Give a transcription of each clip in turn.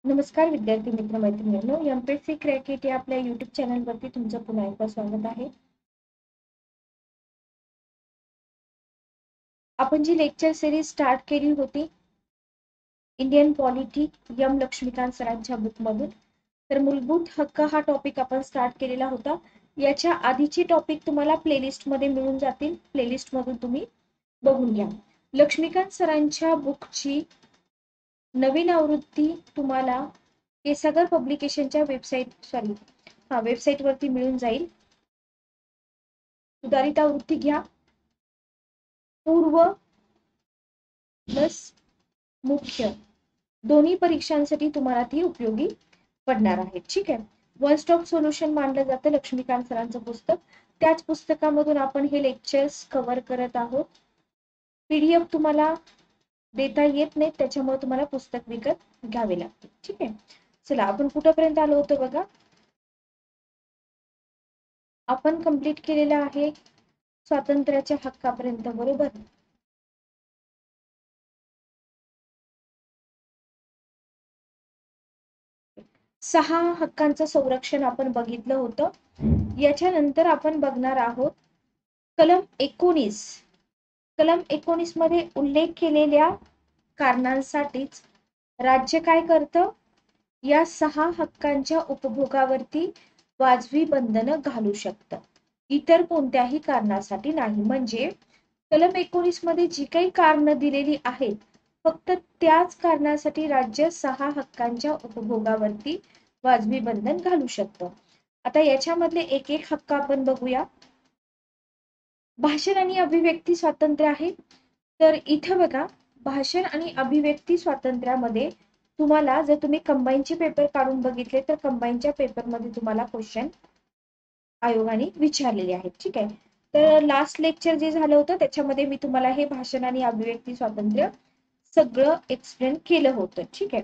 नमस्कार विद्यार्थी मित्र मैत्रिणींनो, एमपीएससी क्रॅकेट या आपल्या युट्यूब चॅनलवरती तुमचं पुन्हा एकदा स्वागत आहे. आपण जी लेक्चर सिरीज स्टार्ट केली होती इंडियन पॉलिटी एम लक्ष्मीकांत सरांच्या बुकमधून, तर मूलभूत हक्क हा टॉपिक आपण स्टार्ट केलेला होता. याच्या आधीची टॉपिक तुम्हाला प्लेलिस्ट मध्ये मिळून जातील, प्लेलिस्ट मधून तुम्ही बघून घ्या. लक्ष्मीकांत सरांच्या बुकची नवीन आवृत्ती तुम्हाला केसागर पब्लिकेशनच्या वेबसाईट वरती मिळून जाईल. सुधारित आवृत्ती घ्या. पूर्व प्लस मुख्य दोन्ही परीक्षांसाठी तुम्हाला ती उपयोगी पडणार आहे. ठीक आहे. वन स्टॉप सोल्युशन मानलं जातं लक्ष्मीकांत सरांचं पुस्तक. त्याच पुस्तकामधून आपण हे लेक्चर्स कव्हर करत आहोत. पीडीएफ तुम्हाला देता येत नाही, त्याच्यामुळे तुम्हाला पुस्तक विकत घ्यावे लागते. ठीक आहे. चला, आपण कुठपर्यंत आलो होतो बघा. आपण कंप्लीट केलेलं आहे स्वातंत्र्याच्या हक्कापर्यंत, बरोबर. सहा हक्कांचं संरक्षण आपण बघितलं होतं. याच्यानंतर आपण बघणार आहोत कलम 19. कलम 19 मध्ये उल्लेख केलेल्या कारणांसाठीच राज्य काय करतं, या सहा हक्कांच्या उपभोगावरती वाजवी बंधनं घालू शकतं, इतर कोणत्याही कारणासाठी नाही. म्हणजे कलम 19 मध्ये जी काही कारण दिलेली आहेत, फक्त त्याच कारणासाठी राज्य सहा हक्कांच्या उपभोगावरती वाजवी बंधन घालू शकतं. आता याच्यामधले एक एक हक्क आपण बघूया. भाषण आणि अभिव्यक्ती स्वातंत्र्य आहे. तर इथं बघा, भाषण आणि अभिव्यक्ती स्वातंत्र्यामध्ये तुम्हाला, जर तुम्ही कंबाईनचे पेपर काढून बघितले तर कंबाईनच्या पेपरमध्ये तुम्हाला क्वेश्चन आयोगाने विचारलेले आहेत. ठीक आहे. तर लास्ट लेक्चर जे झालं होतं त्याच्यामध्ये मी तुम्हाला हे भाषण आणि अभिव्यक्ती स्वातंत्र्य सगळं एक्सप्लेन केलं होतं. ठीक आहे.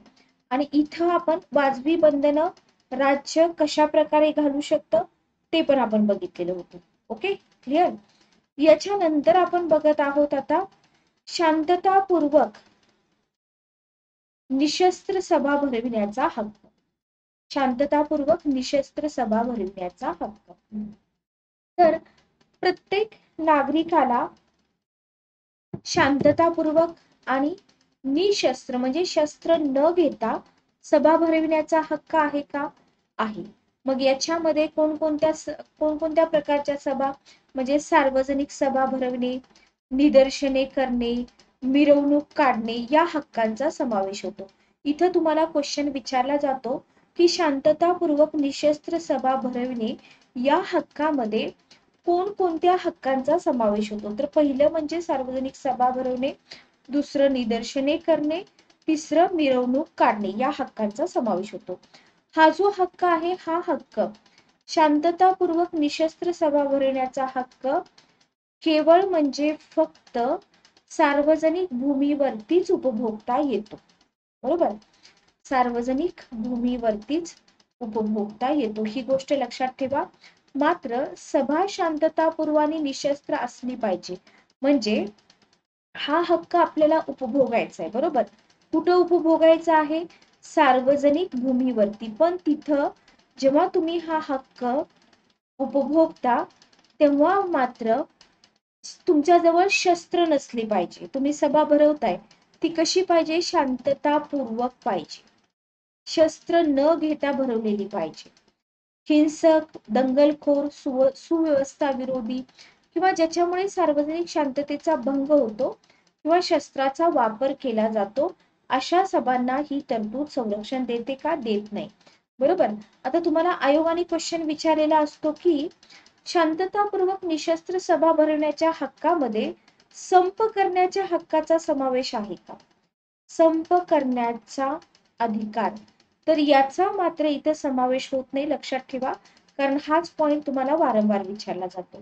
आणि इथं आपण वाजवी बंधनं राज्य कशा प्रकारे घालू शकतं ते पण आपण बघितलेलं होतं. Okay, clear. याच्यानंतर आपण बघत आहोत आता शांततापूर्वक निशस्त्र सभा भरविण्याचा हक्क. शांततापूर्वक निशस्त्र सभा भरविण्याचा हक्क. तर प्रत्येक नागरिकाला शांततापूर्वक आणि निशस्त्र म्हणजे शस्त्र न घेता सभा भरविण्याचा हक्क आहे का? आहे. मग याच्यामध्ये कोणकोणत्या प्रकारच्या सभा, म्हणजे सार्वजनिक सभा भरवणे, निदर्शने करणे, मिरवणूक काढणे या हक्कांचा समावेश होतो. इथं तुम्हाला क्वेश्चन विचारला जातो की शांततापूर्वक निशस्त्र सभा भरविणे या हक्कामध्ये कोणकोणत्या हक्कांचा समावेश होतो. तर पहिलं म्हणजे सार्वजनिक सभा भरवणे, दुसरं निदर्शने करणे, तिसरं मिरवणूक काढणे या हक्कांचा समावेश होतो. हा जो हक्क आहे, हा हक्क शांततापूर्वक निशस्त्र सभा भरवण्याचा हक्क केवळ म्हणजे फक्त सार्वजनिक भूमीवरतीच उपभोगता येतो. बरोबर. सार्वजनिक भूमीवरतीच उपभोगता येतो, ही गोष्ट लक्षात ठेवा. मात्र सभा शांततापूर्वाने निशस्त्र असली पाहिजे. म्हणजे हा हक्क आपल्याला उपभोगायचा आहे. बरोबर. कुठं उपभोगायचा आहे? सार्वजनिक भूमीवरती. पण तिथं जेव्हा तुम्ही हा हक्क उपभोगता तेव्हा मात्र तुमच्याजवळ शस्त्र नसली पाहिजे. तुम्ही सभा भरवताय ती कशी पाहिजे? शांततापूर्वक पाहिजे, शस्त्र न घेता भरवलेली पाहिजे. हिंसक, दंगलखोर, सुव्यवस्था विरोधी किंवा ज्याच्यामुळे सार्वजनिक शांततेचा भंग होतो किंवा शस्त्राचा वापर केला जातो, अशा सभांना ही तरतूद संरक्षण देते का? देत नाही. बरोबर. आता तुम्हाला आयोगाने क्वेश्चन विचारलेला असतो की शांततापूर्वक निशस्त्र सभा भरवण्याच्या हक्कामध्ये संप करण्याच्या हक्काचा समावेश आहे का? संप करण्याचा अधिकार, तर याचा मात्र इथं समावेश होत नाही. लक्षात ठेवा, कारण हाच पॉइंट तुम्हाला वारंवार विचारला जातो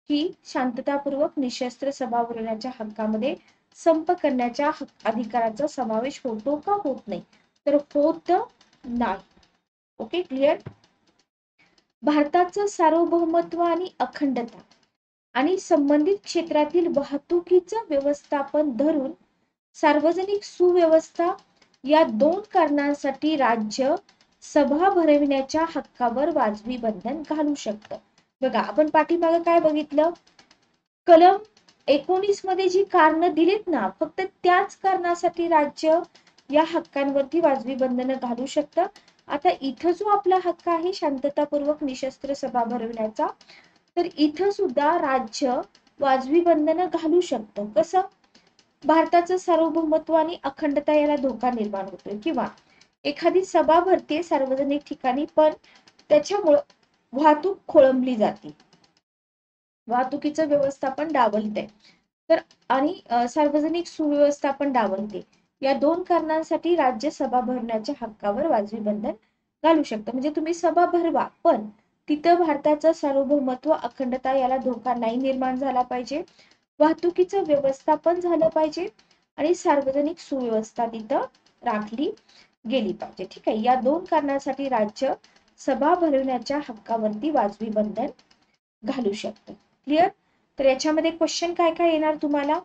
की शांततापूर्वक निशस्त्र सभा भरवण्याच्या हक्कामध्ये संप करण्याच्या अधिकाराचा समावेश होतो का? होत नाही. तर होत नाही. Okay, clear. भारताचं सार्वभौमत्व आणि अखंडता आणि संबंधित क्षेत्रातील वाहतुकीचं व्यवस्थापन धरून सार्वजनिक सुव्यवस्था या दोन कारणांसाठी राज्य सभा भरविण्याच्या हक्कावर वाजवी बंधन घालू शकतं. बघा, आपण पाठीमागे काय बघितलं, कलम 19 मध्ये जी कारण दिलीत ना, फक्त त्याच कारणासाठी राज्य या हक्कांवरती वाजवी बंधनं घालू शकतं. आता इथं जो आपला हक्क आहे शांततापूर्वक निशस्त्र सभा भरविण्याचा, तर इथं सुद्धा राज्य वाजवी बंधनं घालू शकतं. कसं, भारताचं सार्वभौमत्व आणि अखंडता याला धोका निर्माण होतोय, किंवा एखादी सभा भरते सार्वजनिक ठिकाणी पण त्याच्यामुळं वाहतूक खोळंबली जाते, वाहतुकीचं व्यवस्थापन डावलते, तर आणि सार्वजनिक सुव्यवस्था डावलते. या दोन कारणांसाठी राज्य सभा भरण्याच्या हक्कावर वाजवी बंधन घालू शकतं. म्हणजे तुम्ही सभा भरवा, पण तिथं भारताचं सार्वभौमत्व अखंडता याला धोका नाही निर्माण झाला पाहिजे, वाहतुकीचं व्यवस्थापन झालं पाहिजे आणि सार्वजनिक सुव्यवस्था तिथं राखली गेली पाहिजे. ठीक आहे, या दोन कारणासाठी राज्य सभा भरवण्याच्या हक्कावरती वाजवी बंधन घालू शकतं. क्लिअर? तर याच्यामध्ये क्वेश्चन काय काय येणार तुम्हाला,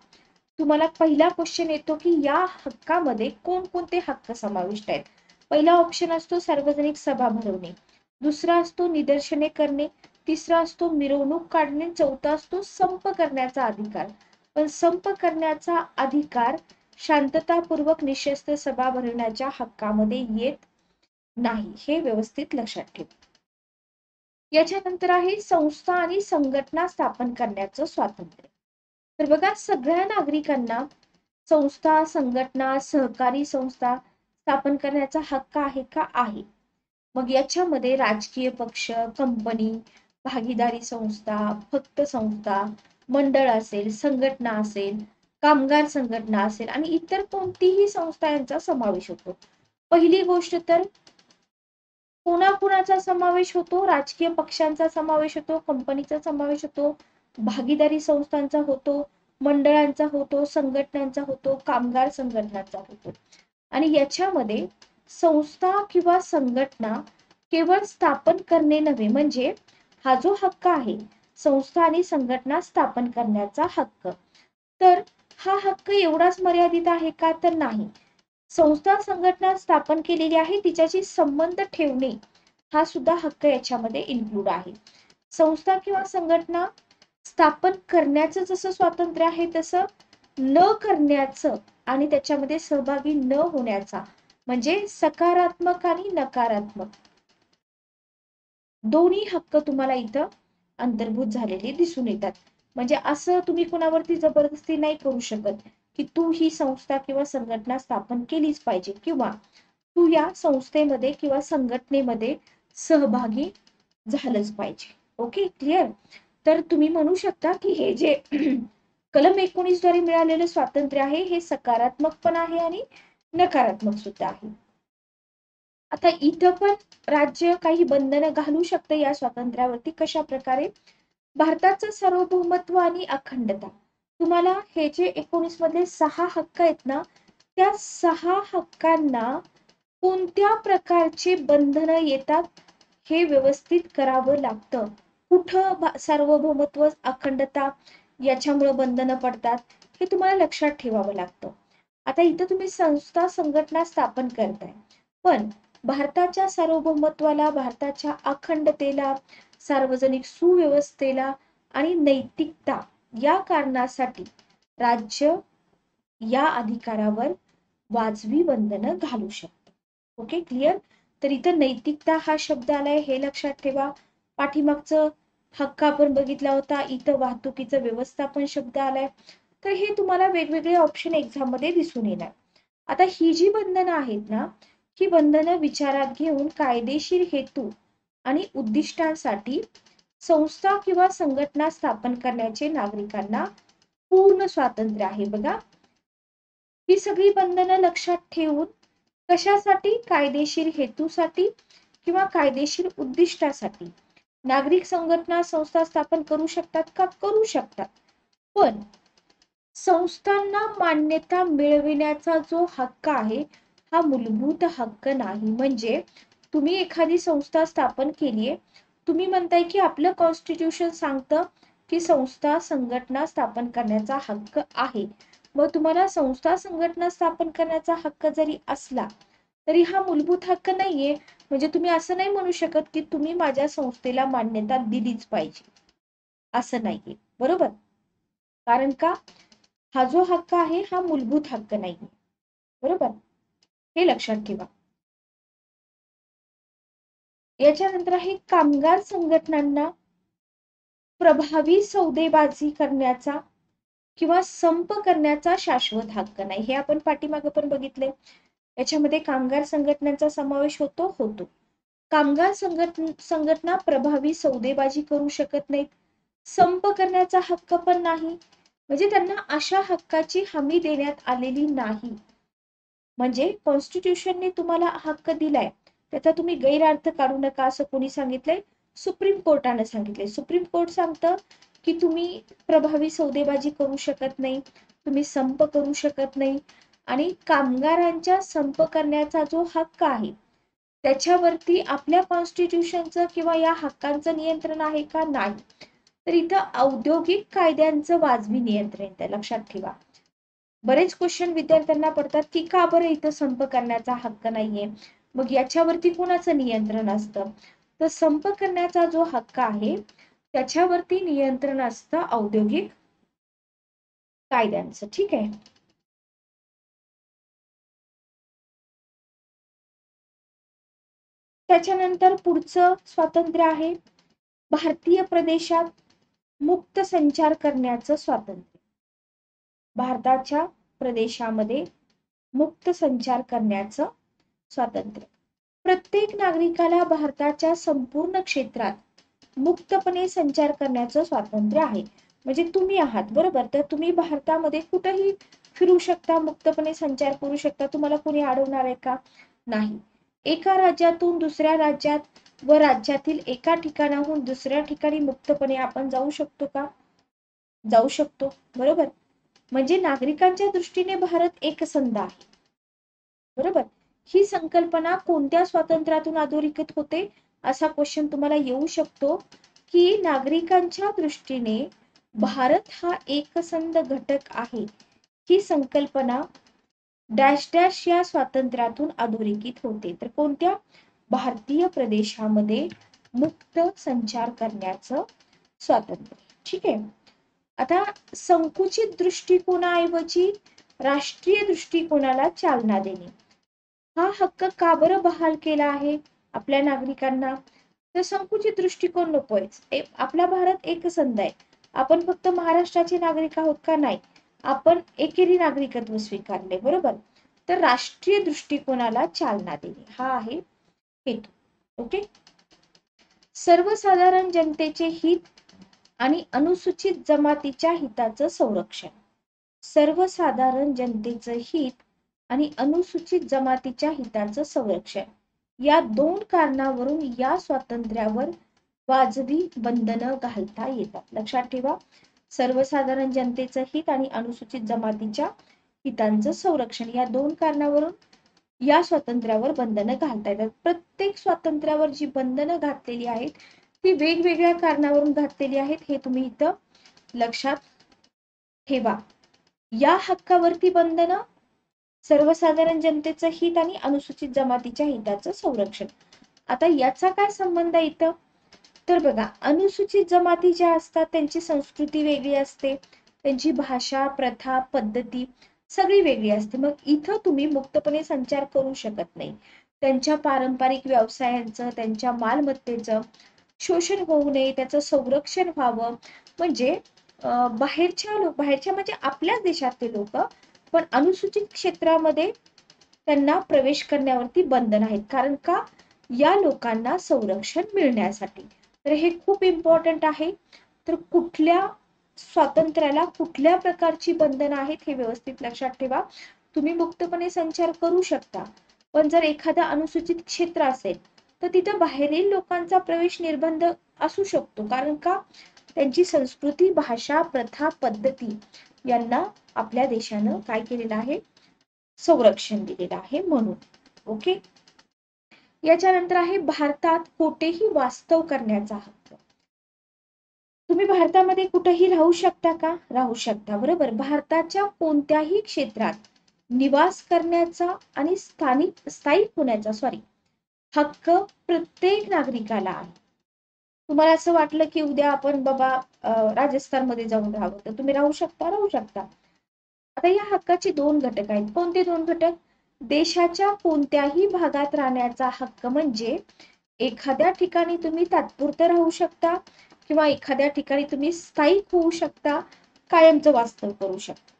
तुम्हाला पहिला क्वेश्चन येतो की या हक्कामध्ये कोणकोणते हक्क समाविष्ट आहेत. पहिला ऑप्शन असतो सार्वजनिक सभा भरवणे, दुसरा असतो निदर्शने करणे, तिसरा असतो मिरवणूक काढणे, चौथा असतो संप करण्याचा अधिकार. पण संप करण्याचा अधिकार शांततापूर्वक निशस्त्र सभा भरवण्याच्या हक्कामध्ये येत नाही, हे व्यवस्थित लक्षात ठेवा. याच्यानंतर आहे संस्था आणि संघटना स्थापन करण्याचं स्वातंत्र्य. तर बघा, सगळ्या नागरिकांना संस्था, संघटना, सहकारी संस्था स्थापन करण्याचा हक्क आहे का? आहे. मग याच्यामध्ये राजकीय पक्ष, कंपनी, भागीदारी संस्था, फक्त संस्था, मंडळ असेल, संघटना असेल, कामगार संघटना असेल आणि इतर कोणतीही संस्था यांचा समावेश होतो. पहिली गोष्ट तर कोणाकुणाचा समावेश होतो, राजकीय पक्षांचा समावेश होतो, कंपनीचा समावेश होतो, भागीदारी संस्थांचा होतो, मंडळांचा होतो, संघटनांचा होतो, कामगार संघटनांचा होतो. आणि याच्यामध्ये संस्था किंवा संघटना केवळ स्थापन करणे नव्हे, म्हणजे हा जो हक्क आहे संस्था आणि संघटना स्थापन करण्याचा हक्क, तर हा हक्क एवढाच मर्यादित आहे का? तर नाही. संस्था संघटना स्थापन केलेली आहे तिच्याशी संबंध ठेवणे हा सुद्धा हक्क याच्यामध्ये इन्क्लूड आहे. संस्था किंवा संघटना स्थापन करण्याचं जसं स्वातंत्र्य आहे, तसं न करण्याचं आणि त्याच्यामध्ये सहभागी न होण्याचा, म्हणजे सकारात्मक आणि नकारात्मक दोन्ही हक्क तुम्हाला इथं अंतर्भूत झालेले दिसून येतात. म्हणजे असं तुम्ही कुणावरती जबरदस्ती नाही करू शकत की तू ही संस्था किंवा संघटना स्थापन केलीच पाहिजे, किंवा तू या संस्थेमध्ये किंवा संघटनेमध्ये सहभागी झालंच पाहिजे. Okay, clear? तर तुम्ही म्हणू शकता की हे जे कलम 19 द्वारे मिळालेलं स्वातंत्र्य आहे हे सकारात्मक पण आहे आणि नकारात्मक सुद्धा आहे. आता इथं पण राज्य काही बंधनं घालू शकतं या स्वातंत्र्यावरती. कशा प्रकारे? भारताचं सार्वभौमत्व आणि अखंडता, तुम्हाला हे जे 19 मधले 6 हक्क आहेत ना, त्या 6 हक्कांना कोणत्या प्रकारचे बंधनं येतात हे व्यवस्थित करावं लागतं. कुठं सार्वभौमत्व, अखंडता याच्यामुळे बंधनं पडतात हे तुम्हाला लक्षात ठेवावं लागतं. आता इथं तुम्ही संस्था संघटना स्थापन करताय, पण भारताच्या सार्वभौमत्वाला, भारताच्या अखंडतेला, सार्वजनिक सुव्यवस्थेला आणि नैतिकता या कारणासाठी राज्य या अधिकारावर वाजवी बंधनं घालू शकतं. Okay, clear? तर इथं नैतिकता हा शब्द आलाय हे लक्षात ठेवा. पाठीमागचं हक्क आपण बघितला होता, इथं वाहतुकीचं व्यवस्थापन शब्द आलाय. तर हे तुम्हाला वेगवेगळे ऑप्शन एक्झाम मध्ये दिसून येणार. आता ही जी बंधनं आहेत ना, ही बंधनं विचारात घेऊन कायदेशीर हेतू आणि उद्दिष्टांसाठी संस्था किंवा संघटना स्थापन करण्याचे नागरिकांना पूर्ण स्वातंत्र्य आहे. बघा, ही सगळी बंधनं लक्षात ठेवून कशासाठी? कायदेशीर हेतूसाठी किंवा कायदेशीर उद्दिष्टासाठी नागरिक संघटना संस्था स्थापन करू शकतात का? करू शकतात. पण संस्थांना मान्यता मिळविण्याचा जो हक्क आहे हा मूलभूत हक्क नाही. म्हणजे तुम्ही एखादी संस्था स्थापन केलीये, तुम्ही म्हणताय की आपलं कॉन्स्टिट्यूशन सांगतं की संस्था संघटना स्थापन करण्याचा हक्क आहे, मग तुम्हाला संस्था संघटना स्थापन करण्याचा हक्क जरी असला तरी हा मूलभूत हक्क नाहीये. म्हणजे तुम्ही असं नाही म्हणू शकत की तुम्ही माझ्या संस्थेला मान्यता दिलीच पाहिजे, असं नाहीये. बरोबर? कारण का हा जो हक्क आहे हा मूलभूत हक्क नाहीये. बरोबर? हे लक्षात ठेवा. याच्यानंतर आहे कामगार संघटनांना प्रभावी सौदेबाजी करण्याचा किंवा संप करण्याचा शाश्वत हक्क नाही. हे आपण पाठीमागे पण बघितले. याच्यामध्ये कामगार संघटनांचा समावेश होतो. कामगार संघटना प्रभावी सौदेबाजी करू शकत नाहीत, संप करण्याचा हक्क पण नाही. म्हणजे त्यांना अशा हक्काची हमी देण्यात आलेली नाही. म्हणजे कॉन्स्टिट्यूशनने तुम्हाला हक्क दिलाय, त्याचा तुम्ही गैरअर्थ काढू नका असं कोणी सांगितलंय? सुप्रीम कोर्टाने सांगितलंय. सुप्रीम कोर्ट सांगतं की तुम्ही प्रभावी सौदेबाजी करू शकत नाही, तुम्ही संप करू शकत नाही, आणि कामगारांच्या संप करण्याचा जो हक्क आहे त्याच्यावरती आपल्या कॉन्स्टिट्यूशनचं किंवा या हक्कांचं नियंत्रण आहे का? नाही. तर इथं औद्योगिक कायद्यांचं वाजवी नियंत्रण आहे, लक्षात ठेवा. बरेच क्वेश्चन विद्यार्थ्यांना पडतात की का बरं इथं संप करण्याचा हक्क नाहीये, मग याच्यावरती कोणाचं नियंत्रण असतं? तर संप करण्याचा जो हक्क आहे त्याच्यावरती नियंत्रण असतं औद्योगिक कायद्यांचं. ठीक आहे. त्याच्यानंतर पुढचं स्वातंत्र्य आहे भारतीय प्रदेशात मुक्त संचार करण्याचं स्वातंत्र्य. भारताच्या प्रदेशामध्ये मुक्त संचार करण्याचं स्वातंत्र्य. प्रत्येक नागरिकाला भारताच्या संपूर्ण क्षेत्रात मुक्तपणे संचार करण्याचं स्वातंत्र्य आहे. म्हणजे तुम्ही आहात, बरोबर, तर तुम्ही भारतामध्ये कुठेही फिरू शकता, मुक्तपणे संचार करू शकता. तुम्हाला कोणी अडवणार आहे का? नाही. एका राज्यातून दुसऱ्या राज्यात व राज्यातील एका ठिकाणाहून दुसऱ्या ठिकाणी मुक्तपणे आपण जाऊ शकतो का? जाऊ शकतो. बरोबर? म्हणजे नागरिकांच्या दृष्टीने भारत एकसंध आहे. बरोबर? ही संकल्पना कोणत्या स्वातंत्र्यातून अधोरेखित होते असा क्वेश्चन तुम्हाला येऊ शकतो की नागरिकांच्या दृष्टीने भारत हा एकसंध घटक आहे, ही संकल्पना डॅश डॅश या स्वातंत्र्यातून अधोरेखित होते. तर कोणत्या? भारतीय प्रदेशामध्ये मुक्त संचार करण्याचं स्वातंत्र्य. ठीक आहे. आता संकुचित दृष्टिकोनाऐवजी राष्ट्रीय दृष्टिकोनाला चालना देणे हा हक्क का बरं बहाल केला आहे आपल्या नागरिकांना? तर संकुचित दृष्टिकोन नकोय. आपला भारत एकसंध आहे. आपण फक्त महाराष्ट्राचे नागरिक आहोत का? नाही. आपण एकेरी नागरिकत्व स्वीकारले. बरोबर? तर राष्ट्रीय दृष्टिकोनाला चालना देणे हा आहे हेतू. ओके. सर्वसाधारण जनतेचे हित आणि अनुसूचित जमातीच्या हिताचं संरक्षण. सर्वसाधारण जनतेचं हित आणि अनुसूचित जमातीच्या हिताचं संरक्षण या दोन कारणावरून या स्वातंत्र्यावर वाजवी बंधनं घालता येतात. लक्षात ठेवा. सर्वसाधारण जनतेचं हित आणि अनुसूचित जमातीच्या हितांचं संरक्षण या दोन कारणावरून या स्वातंत्र्यावर बंधनं घालता येतात. प्रत्येक स्वातंत्र्यावर जी बंधनं घातलेली आहेत ती वेगवेगळ्या कारणावरून घातलेली आहेत, हे तुम्ही इथं लक्षात ठेवा. या हक्कावरती बंधनं सर्वसाधारण जनतेचं हित आणि अनुसूचित जमातीच्या हिताचं संरक्षण. आता याचा काय संबंध आहे इथं? तर बघा, अनुसूचित जमाती ज्या असतात त्यांची संस्कृती वेगळी असते, त्यांची भाषा, प्रथा, पद्धती सगळी वेगळी असते. मग इथं तुम्ही मुक्तपणे संचार करू शकत नाही. त्यांच्या पारंपरिक व्यवसायांचं, त्यांच्या मालमत्तेचं शोषण होऊ नये, त्याचं संरक्षण व्हावं. म्हणजे बाहेरच्या म्हणजे आपल्याच देशातले लोक पण अनुसूचित क्षेत्रामध्ये त्यांना प्रवेश करण्यावरती बंधन आहेत. कारण का? या लोकांना संरक्षण मिळण्यासाठी. तर हे खूप इम्पॉर्टंट आहे. तर कुठल्या स्वातंत्र्याला कुठल्या प्रकारची बंधन आहेत हे व्यवस्थित लक्षात ठेवा. तुम्ही मुक्तपणे संचार करू शकता, पण जर एखादं अनुसूचित क्षेत्र असेल तर तिथं बाहेरील लोकांचा प्रवेश निर्बंध असू शकतो. कारण का? त्यांची संस्कृती, भाषा, प्रथा, पद्धती यांना आपल्या देशानं काय केलेलं आहे? संरक्षण दिलेलं आहे म्हणून. ओके. याच्यानंतर आहे भारतात कोठेही वास्तव करण्याचा हक्क. तुम्ही भारतामध्ये कुठेही राहू शकता का? राहू शकता, बरोबर. भारताच्या कोणत्याही क्षेत्रात निवास करण्याचा आणि स्थायिक होण्याचा हक्क प्रत्येक नागरिकाला आहे. तुम्हाला असं वाटलं की उद्या आपण बाबा राजस्थानमध्ये जाऊन राहावं, तर तुम्ही राहू शकता, राहू शकता. आता या हक्काचे दोन घटक आहेत. कोणते दोन घटक? देशाच्या कोणत्याही भागात राहण्याचा हक्क, म्हणजे एखाद्या ठिकाणी तुम्ही तात्पुरतं राहू शकता किंवा एखाद्या ठिकाणी तुम्ही स्थायिक होऊ शकता, कायमचं वास्तव करू शकता.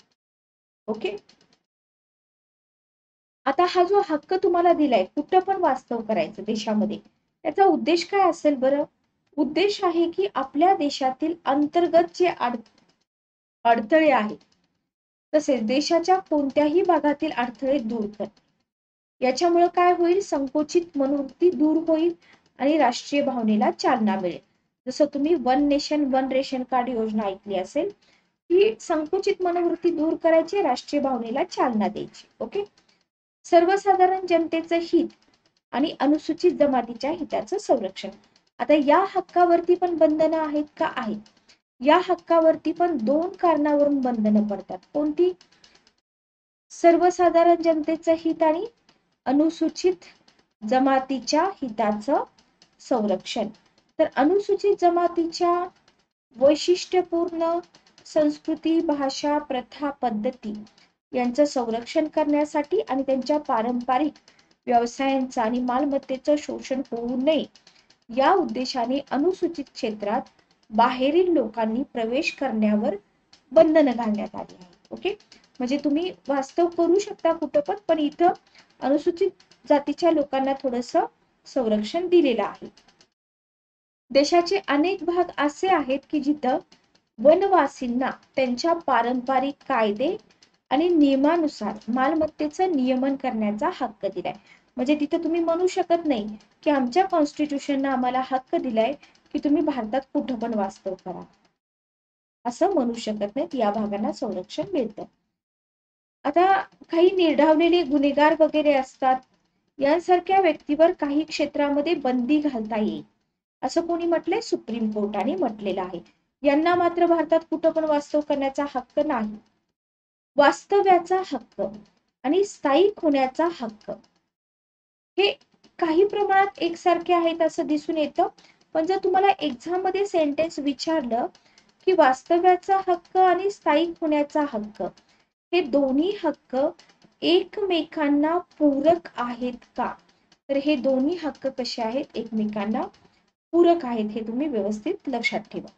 ओके. आता हा जो हक्क तुम्हाला दिलाय कुठं पण वास्तव करायचं देशामध्ये, त्याचा उद्देश काय असेल बरं? उद्देश आहे की आपल्या देशातील अंतर्गत जे अडथळे आहेत, तसेच देशाच्या कोणत्याही भागातील अडथळे दूर करणे. याच्यामुळे काय होईल? संकुचित मनोवृत्ती दूर होईल आणि राष्ट्रीय भावनेला चालना मिळेल. जसं तुम्ही one nation one ration card योजना ऐकली असेल, ही संकुचित मनोवृत्ती दूर करायची, राष्ट्रीय भावनेला चालना द्यायची. ओके. सर्वसाधारण जनतेचं हित आणि अनुसूचित जमातीच्या हिताचं संरक्षण. आता या हक्कावरती पण बंधनं आहेत का? आहेत. या हक्कावरती पण दोन कारणावरून बंधनं पडतात. कोणती? सर्वसाधारण जनतेचं हित आणि अनुसूचित जमातीच्या हिताचं संरक्षण. तर अनुसूचित जमातीच्या वैशिष्ट्यपूर्ण संस्कृती, भाषा, प्रथा, पद्धती यांचं संरक्षण करण्यासाठी आणि त्यांच्या पारंपरिक व्यवसायांचं आणि मालमत्तेचं शोषण होऊ नये या उद्देशाने अनुसूचित क्षेत्रात बाहेरील लोकांनी प्रवेश करण्यावर बंधनं घालण्यात आली आहे. ओके. म्हणजे तुम्ही वास्तव करू शकता कुठं पण, पण इथं अनुसूचित जातीच्या लोकांना थोडंसं संरक्षण दिलेलं आहे. देशाचे अनेक भाग असे आहेत की जिथं वनवासींना त्यांच्या पारंपरिक कायदे आणि नियमानुसार मालमत्तेचं नियमन करण्याचा हक्क दिलाय. म्हणजे तिथं तुम्ही म्हणू शकत नाही की आमच्या कॉन्स्टिट्यूशननं आम्हाला हक्क दिलाय की तुम्ही भारतात कुठं पण वास्तव करा, असं म्हणू शकत नाहीत. या भागांना संरक्षण मिळतं. आता काही निर्ढावलेले गुन्हेगार वगैरे असतात, यांसारख्या व्यक्तीवर काही क्षेत्रामध्ये बंदी घालता येईल असं कोणी म्हटलंय? सुप्रीम कोर्टाने म्हटलेलं आहे. यांना मात्र भारतात कुठं पण वास्तव करण्याचा हक्क नाही. वास्तव्याचा हक्क आणि स्थायिक होण्याचा हक्क हे काही प्रमाणात एकसारखे आहेत असं दिसून येतं. पण जर तुम्हाला एक्झाम मध्ये सेंटेन्स विचारलं की वास्तव्याचा हक्क आणि स्थायिक होण्याचा हक्क हे दोन्ही हक्क एकमेकांना पूरक आहेत का, तर हे दोन्ही हक्क कसे आहेत? एकमेकांना पूरक आहेत. हे तुम्ही व्यवस्थित लक्षात ठेवा.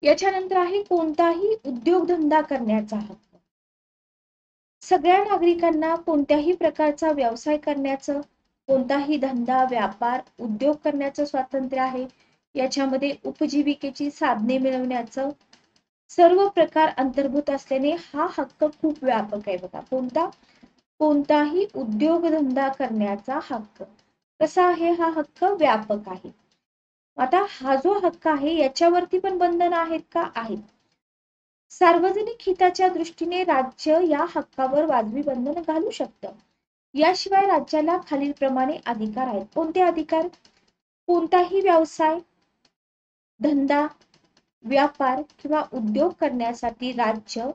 याच्यानंतर आहे कोणताही उद्योगधंदा करण्याचा हक्क. सगळ्या नागरिकांना कोणत्याही प्रकारचा व्यवसाय करण्याचं, कोणताही धंदा, व्यापार, उद्योग करण्याचं स्वातंत्र्य आहे. याच्यामध्ये उपजीविकेची साधने मिळवण्याचं सर्व प्रकार अंतर्भूत असल्याने हा हक्क खूप व्यापक आहे. बघा, कोणता? कोणताही उद्योगधंदा करण्याचा हक्क. कसा आहे हा हक्क? व्यापक आहे. आता हा जो हक्क आहे याच्यावरती पण बंधन आहेत का? आहेत. सार्वजनिक हिताच्या दृष्टीने राज्य या हक्कावर वाजवी बंधन घालू शकतं. याशिवाय राज्याला खालीलप्रमाणे अधिकार आहेत. कोणते अधिकार? कोणताही व्यवसाय, धंदा, व्यापार किंवा उद्योग करण्यासाठी राज्य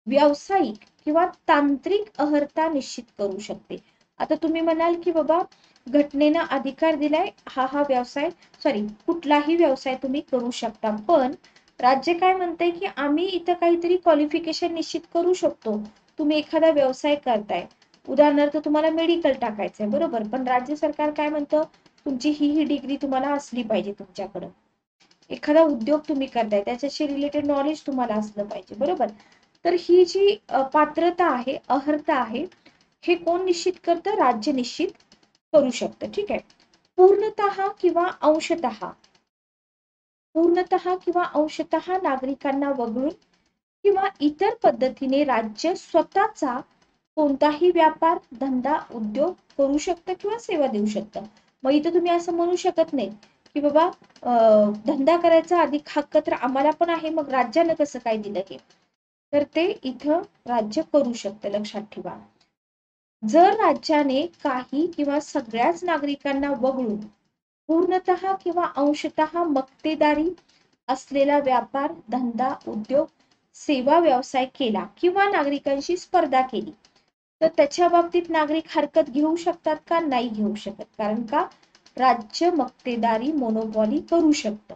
व्यावसायिक किंवा तांत्रिक अहर्ता निश्चित करू शकते. आता तुम्ही म्हणाल की बाबा घटनेनं अधिकार दिलाय, हा व्यवसाय कुठलाही व्यवसाय तुम्ही करू शकता, पण राज्य काय म्हणतंय की आम्ही इथं काहीतरी क्वालिफिकेशन निश्चित करू शकतो. तुम्ही एखादा व्यवसाय करताय, उदाहरणार्थ तुम्हाला मेडिकल टाकायचंय, बरोबर, पण राज्य सरकार काय म्हणतं? तुमची ही डिग्री तुम्हाला असली पाहिजे तुमच्याकडं. एखादा उद्योग तुम्ही करताय त्याच्याशी रिलेटेड नॉलेज तुम्हाला असलं पाहिजे, बरोबर. तर ही जी पात्रता आहे, अहर्ता आहे, हे कोण निश्चित करतं? राज्य निश्चित करू शकतं. ठीक आहे. पूर्णतः किंवा अंशतः नागरिकांना वगळून किंवा इतर पद्धतीने राज्य स्वतःचा कोणताही व्यापार, धंदा, उद्योग करू शकतं किंवा सेवा देऊ शकतं. मग इथं तुम्ही असं म्हणू शकत नाही की बाबा धंदा करायचा अधिक हक्क तर आम्हाला पण आहे, मग राज्यानं कसं काय दिलं हे? तर ते इथं राज्य करू शकतं, लक्षात ठेवा. जर राज्याने काही किंवा सगळ्याच नागरिकांना वगळून पूर्णतः किंवा अंशतः मक्तेदारी असलेला व्यापार, धंदा, उद्योग, सेवा व्यवसाय केला किंवा नागरिकांशी स्पर्धा केली तर त्याच्या बाबतीत नागरिक हरकत घेऊ शकतात का? नाही घेऊ शकत. कारण का? राज्य मक्तेदारी मोनोपॉली करू शकतं.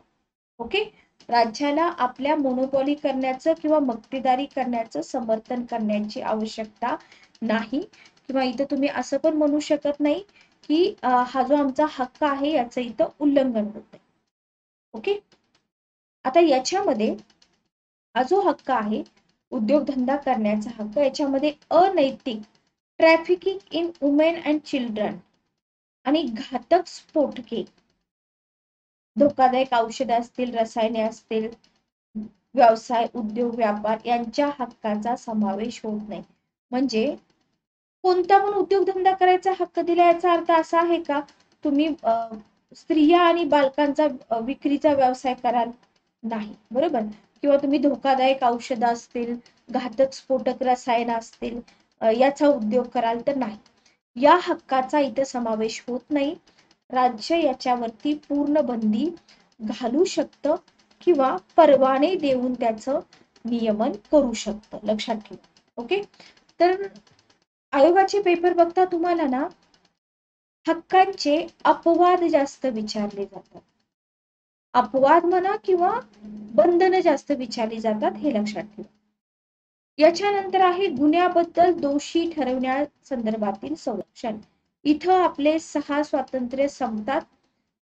ओके, राज्याला आपल्या मोनोपॉली करण्याचं किंवा मक्तेदारी करण्याचं समर्थन करण्याची आवश्यकता नाही. किंवा इथं तुम्ही असं पण म्हणू शकत नाही की हा जो आमचा हक्क आहे याचं इथं उल्लंघन होत. ओके, आता याच्यामध्ये हा जो हक्क आहे उद्योगधंदा करण्याचा हक्क, याच्यामध्ये अनैतिक trafficking in women and children आणि घातक स्फोटके, धोकादायक औषधे असतील, रसायने असतील, व्यवसाय, उद्योग, व्यापार यांच्या हक्काचा समावेश होत नाही. म्हणजे कोणता पण उद्योगधंदा करायचा हक्क दिला याचा अर्थ असा आहे का तुम्ही स्त्रिया आणि बालकांचा विक्रीचा व्यवसाय कराल? नाही, बरोबर. किंवा तुम्ही धोकादायक औषधं असतील, घातक स्फोटक रसायन असतील याचा उद्योग कराल तर नाही. या हक्काचा इथं समावेश होत नाही. राज्य याच्यावरती पूर्ण बंदी घालू शकतं किंवा परवाने देऊन त्याचं नियमन करू शकतं. लक्षात ठेवा. ओके, तर आयोगाचे पेपर बघता तुम्हाला ना हक्कांचे अपवाद जास्त विचारले जातात. अपवाद म्हणा किंवा बंधनं जास्त विचारली जातात, हे लक्षात ठेवा. याच्यानंतर आहे गुन्ह्याबद्दल दोषी ठरवण्यासंदर्भातील संरक्षण. इथं आपले 6 स्वातंत्र्य संपतात.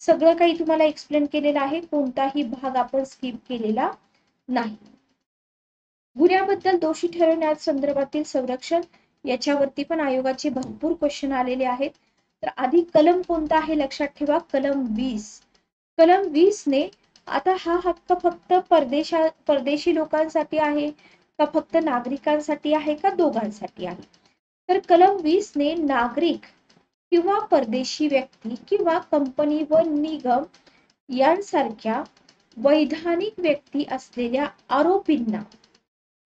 सगळं काही तुम्हाला एक्सप्लेन केलेलं आहे, कोणताही भाग आपण स्किप केलेला नाही. गुन्ह्याबद्दल दोषी ठरवण्यासंदर्भातील संरक्षण याच्यावरती पण आयोगाचे भरपूर क्वेश्चन आलेले आहेत. तर आधी कलम कोणता आहे लक्षात ठेवा, कलम 20. कलम 20 ने आता हा हक्क फक्त परदेशी लोकांसाठी आहे का फक्त नागरिकांसाठी आहे का दोघांसाठी आहे? तर कलम 20 ने नागरिक किंवा परदेशी व्यक्ती किंवा कंपनी व निगम यांसारख्या वैधानिक व्यक्ती असलेल्या आरोपींना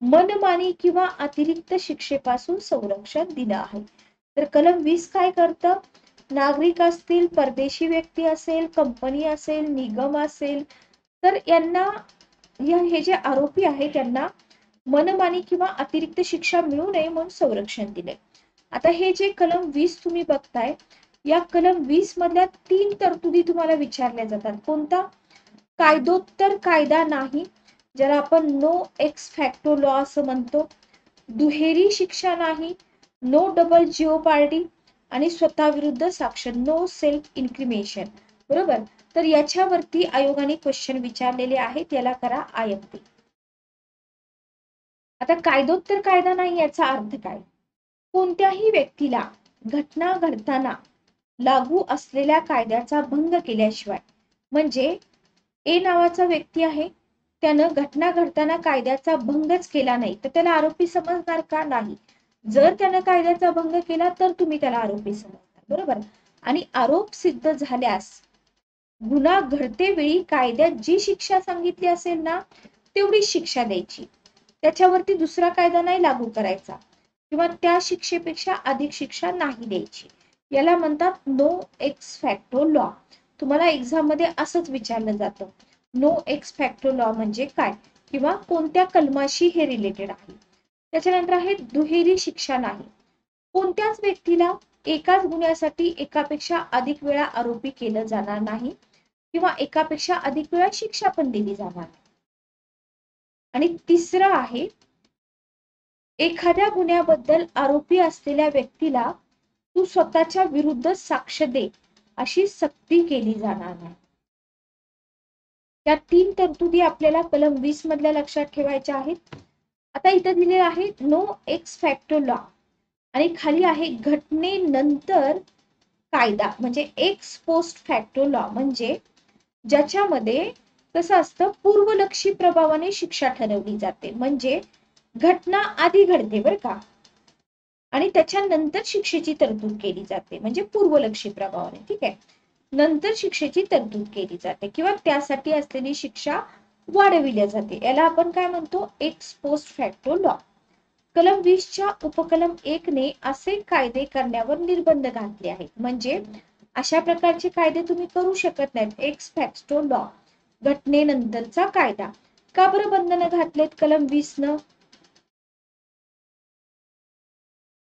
मनमानी किंवा अतिरिक्त शिक्षेपासून संरक्षण दिलं आहे. तर कलम 20 काय करतं? नागरिक असतील, परदेशी व्यक्ती असेल, कंपनी असेल, निगम असेल, तर यांना हे जे आरोपी आहे त्यांना मनमानी किंवा अतिरिक्त शिक्षा मिळू नये म्हणून संरक्षण दिले. आता हे जे कलम 20 तुम्ही बघताय, या कलम 20 मधल्या 3 तरतुदी तुम्हाला विचारल्या जातात. कोणता? कायदोत्तर कायदा नाही, ज्याला आपण नो एक्स फॅक्टो लॉ असं म्हणतो, दुहेरी शिक्षा नाही, नो डबल जिओपार्डी आणि स्वतःविरुद्ध साक्ष, नो सेल्फ इन्क्रिमेशन. बरोबर, तर याच्यावरती आयोगाने क्वेश्चन विचारलेले आहेत, याला करा आयएमपी. आता कायदोत्तर कायदा नाही याचा अर्थ काय? कोणत्याही व्यक्तीला घटना घडताना लागू असलेल्या कायद्याचा भंग केल्याशिवाय, म्हणजे ए नावाचा व्यक्ती आहे, त्यानं घटना घडताना कायद्याचा भंगच केला नाही तर त्याला आरोपी समजणार का? नाही. जर त्यानं कायद्याचा भंग केला तर तुम्ही त्याला आरोपी समजणार, बरोबर. आणि आरोप सिद्ध झाल्यास गुन्हा घडते वेळी कायद्यात जी शिक्षा सांगितली असेल ना तेवढीच शिक्षा द्यायची, त्याच्यावरती दुसरा कायदा नाही लागू करायचा किंवा त्या शिक्षेपेक्षा अधिक शिक्षा नाही द्यायची. याला म्हणतात नो एक्स फॅक्टो लॉ. तुम्हाला एक्झाम मध्ये असंच विचारलं जातं, नो एक्स फॅक्टो लॉ म्हणजे काय किंवा कोणत्या कलमाशी हे रिलेटेड आहे. त्याच्यानंतर आहे दुहेरी शिक्षा नाही. कोणत्याच व्यक्तीला एकाच गुन्ह्यासाठी एकापेक्षा अधिक वेळा आरोपी केलं जाणार नाही किंवा एकापेक्षा अधिक वेळा शिक्षा पण दिली जाणार नाही. आणि तिसरं आहे एखाद्या गुन्ह्याबद्दल आरोपी असलेल्या व्यक्तीला तू स्वतःच्या विरुद्ध साक्ष दे अशी सक्ती केली जाणार नाही. या 3 तरतुदी आपल्याला कलम 20 मधल्या लक्षात ठेवायच्या आहेत. आता इथं दिले आहे नो एक्स फॅक्टो लॉ आणि खाली आहे घटनेनंतर कायदा, म्हणजे एक्स पोस्ट फॅक्टो लॉ, म्हणजे ज्याच्यामध्ये कसं असतं पूर्वलक्षी प्रभावाने शिक्षा ठरवली जाते. म्हणजे घटना आधी घडते बरं का आणि त्याच्यानंतर शिक्षेची तरतूद केली जाते, म्हणजे पूर्वलक्षी प्रभावाने. ठीक आहे, नंतर शिक्षेची तरतूद केली जाते किंवा त्यासाठी असलेली शिक्षा वाढविली जाते. याला आपण काय म्हणतो? X post facto law. कलम 20च्या उपकलम 1 ने असे कायदे करण्यावर निर्बंध घातले आहेत, म्हणजे अशा प्रकारचे कायदे तुम्ही करू शकत नाहीत एक्स फॅक्टो लॉ. घटनेनंतरचा कायदा. का बरं बंधनं घातलेत कलम 20 न?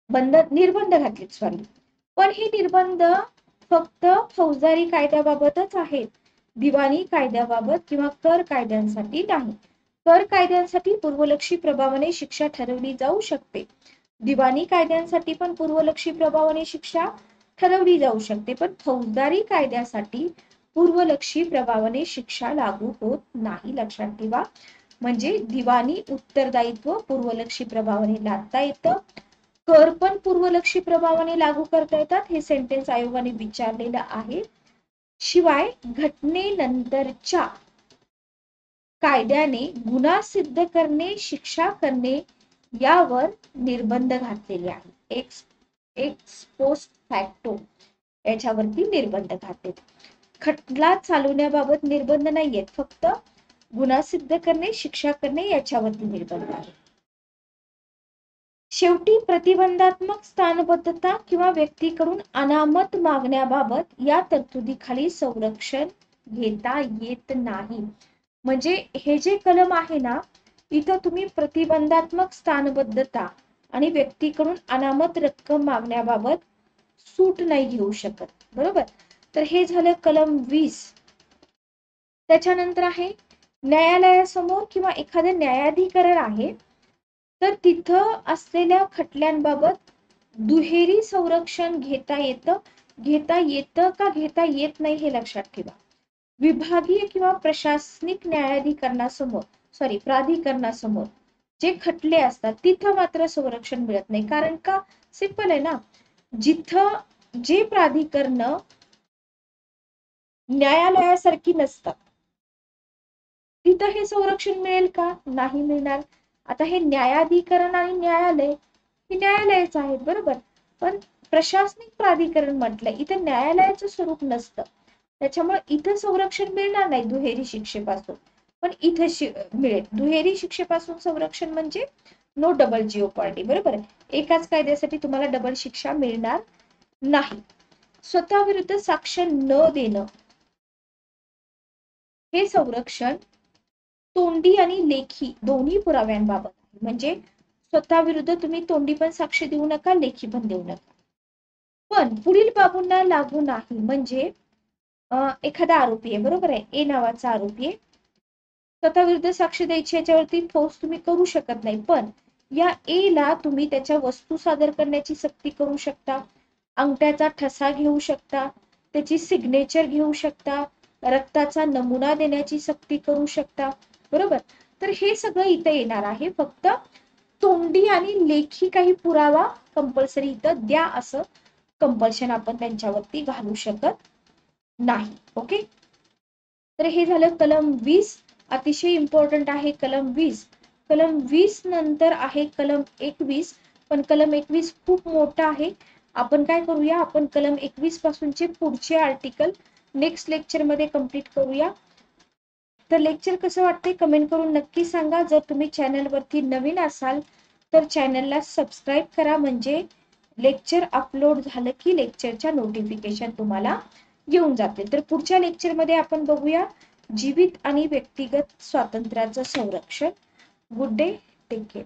निर्बंध घातलेत सॉरी, पण हे निर्बंध फक्त फौजदारी कायद्याबाबतच आहेत, दिवाणी कायद्याबाबत किंवा कर कायद्यांसाठी नाही. कर कायद्यांसाठी पूर्वलक्षी प्रभावाने शिक्षा ठरवली जाऊ शकते, दिवाणी कायद्यांसाठी पण पूर्वलक्षी प्रभावाने शिक्षा ठरवली जाऊ शकते, पण फौजदारी कायद्यासाठी पूर्वलक्षी प्रभावाने शिक्षा लागू होत नाही, लक्षात ठेवा. म्हणजे दिवाणी उत्तरदायित्व पूर्वलक्षी प्रभावाने लादता येतं, कर पण पूर्वलक्षी प्रभावाने लागू करता येतात, हे सेंटेन्स आयोगाने विचारलेलं आहे. शिवाय घटनेनंतरच्या कायद्याने गुन्हा सिद्ध करणे, शिक्षा करणे यावर निर्बंध घातलेले आहेत. एक्स पोस्ट फॅक्टो याच्यावरती निर्बंध घातलेत. खटला चालवण्याबाबत निर्बंध नाहीयेत, फक्त गुन्हा सिद्ध करणे, शिक्षा करणे याच्यावरती निर्बंध आहे. शेवटी प्रतिबंधात्मक स्थानबद्धता किंवा व्यक्तीकडून अनामत मागण्याबाबत या तरतुदीखाली संरक्षण घेता येत नाही. म्हणजे हे जे कलम आहे ना, इथं तुम्ही प्रतिबंधात्मक स्थानबद्धता आणि व्यक्तीकडून अनामत रक्कम मागण्याबाबत सूट नाही घेऊ शकत, बरोबर. तर हे झालं कलम 20. त्याच्यानंतर आहे न्यायालयासमोर किंवा एखादं न्यायाधिकरण आहे, तर तिथं असलेल्या खटल्यांबाबत दुहेरी संरक्षण घेता येतं का घेता येत नाही हे लक्षात ठेवा. विभागीय किंवा प्रशासनिक प्राधिकरणासमोर जे खटले असतात तिथं मात्र संरक्षण मिळत नाही. कारण का? सिंपल आहे ना, जिथं जे प्राधिकरण न्यायालयासारखी नसतात तिथं हे संरक्षण मिळेल का? नाही मिळणार. आता हे न्यायाधिकरण आणि न्यायालय ही न्यायालयच आहेत, बरोबर. पण प्रशासनिक प्राधिकरण म्हटलं इथं न्यायालयाचं स्वरूप नसतं, त्याच्यामुळे इथं संरक्षण मिळणार नाही दुहेरी शिक्षेपासून. पण इथं मिळेल. दुहेरी शिक्षेपासून संरक्षण म्हणजे नो डबल जिओपार्डी, बरोबर. एकाच कायद्यासाठी तुम्हाला डबल शिक्षा मिळणार नाही. स्वतः विरुद्ध साक्ष न देणं हे संरक्षण तोंडी आणि लेखी दोन्ही पुराव्यांबाबत. म्हणजे स्वतः विरुद्ध तुम्ही तोंडी पण साक्ष देऊ नका, लेखी पण देऊ नका. पण पुढील बाबूंना लागू नाही. म्हणजे एखादा आरोपी आहे, बरोबर आहे, ए नावाचा आरोपी आहे, स्वतः विरुद्ध साक्ष द्यायची याच्यावरती ठोस तुम्ही करू शकत नाही, पण या ए ला तुम्ही त्याच्या वस्तू सादर करण्याची सक्ती करू शकता, अंगठ्याचा ठसा घेऊ शकता, त्याची सिग्नेचर घेऊ शकता, रक्ताचा नमुना देण्याची सक्ती करू शकता, बरोबर. तर हे सगळं इथे येणार आहे. फक्त तोंडी आणि लेखी काही पुरावा कंपल्सरी इथं द्या, असं कंपल्शन आपण त्यांच्यावरती घालू शकत नाही. ओके. तर हे झालं कलम 20. अतिशय इम्पॉर्टंट आहे कलम 20. कलम 20 नंतर आहे कलम 21. पण कलम 21 खूप मोठा आहे. आपण काय करूया, आपण कलम 21 पासूनचे पुढचे आर्टिकल नेक्स्ट लेक्चर मध्ये कंप्लीट करूया. तर लेक्चर कसं वाटते कमेंट करून नक्की सांगा. जर तुम्ही चॅनलवरती नवीन असाल तर चॅनलला सबस्क्राईब करा, म्हणजे लेक्चर अपलोड झालं की लेक्चरच्या नोटिफिकेशन तुम्हाला येऊन जातील. तर पुढच्या लेक्चरमध्ये आपण बघूया जीवित आणि व्यक्तिगत स्वातंत्र्याचं संरक्षण. Good day, take care.